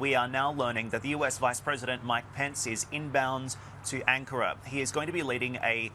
we are now learning that the US Vice President Mike Pence is inbound to Ankara. He is going to be leading a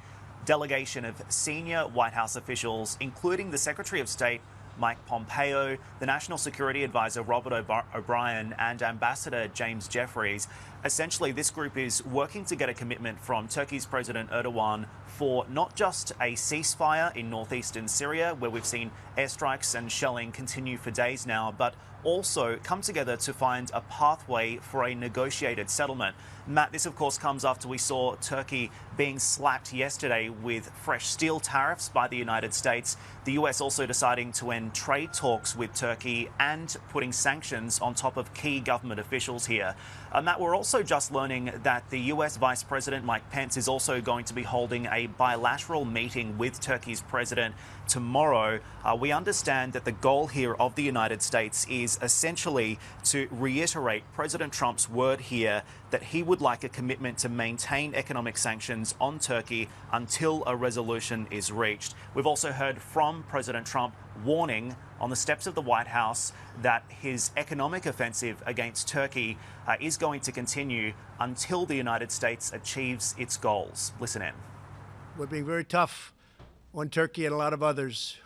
delegation of senior White House officials, including the Secretary of State Mike Pompeo, the National Security Advisor Robert O'Brien, and Ambassador James Jeffries. Essentially, this group is working to get a commitment from Turkey's President Erdogan for not just a ceasefire in northeastern Syria, where we've seen airstrikes and shelling continue for days now, but also come together to find a pathway for a negotiated settlement. Matt, this of course comes after we saw Turkey being slapped yesterday with fresh steel tariffs by the United States. The US also deciding to end trade talks with Turkey and putting sanctions on top of key government officials here. Matt, we're also just learning that the US Vice President Mike Pence is also going to be holding a bilateral meeting with Turkey's president tomorrow. We understand that the goal here of the United States is essentially to reiterate President Trump's word here that he would like a commitment to maintain economic sanctions on Turkey until a resolution is reached. We've also heard from President Trump warning on the steps of the White House that his economic offensive against Turkey is going to continue until the United States achieves its goals. Listen in. We're being very tough on Turkey and a lot of others.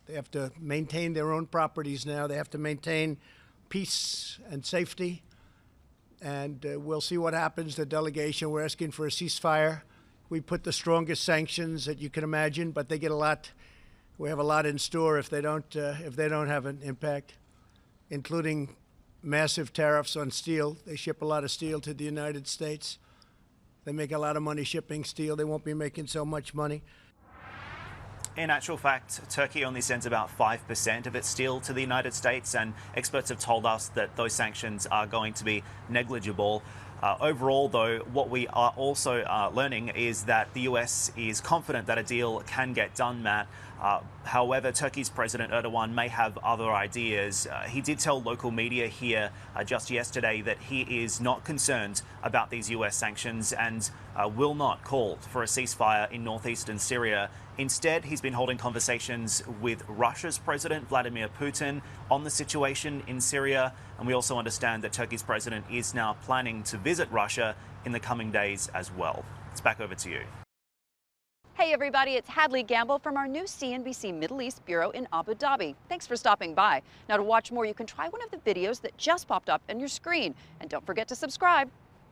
They have to maintain their own properties now. They have to maintain peace and safety. And we'll see what happens. The delegation, we're asking for a ceasefire. We put the strongest sanctions that you can imagine, but they get a lot. We have a lot in store if they don't have an impact, including massive tariffs on steel. They ship a lot of steel to the United States. They make a lot of money shipping steel. They won't be making so much money. In actual fact, Turkey only sends about 5% of its steel to the United States, and experts have told us that those sanctions are going to be negligible. Overall, though, what we are also learning is that the US is confident that a deal can get done, Matt. However, Turkey's President Erdogan may have other ideas. He did tell local media here just yesterday that he is not concerned about these US sanctions and will not call for a ceasefire in northeastern Syria. Instead, he's been holding conversations with Russia's President Vladimir Putin on the situation in Syria. And we also understand that Turkey's president is now planning to visit Russia in the coming days as well. It's back over to you. Hey everybody, it's Hadley Gamble from our new CNBC Middle East Bureau in Abu Dhabi. Thanks for stopping by. Now to watch more, you can try one of the videos that just popped up on your screen. And don't forget to subscribe.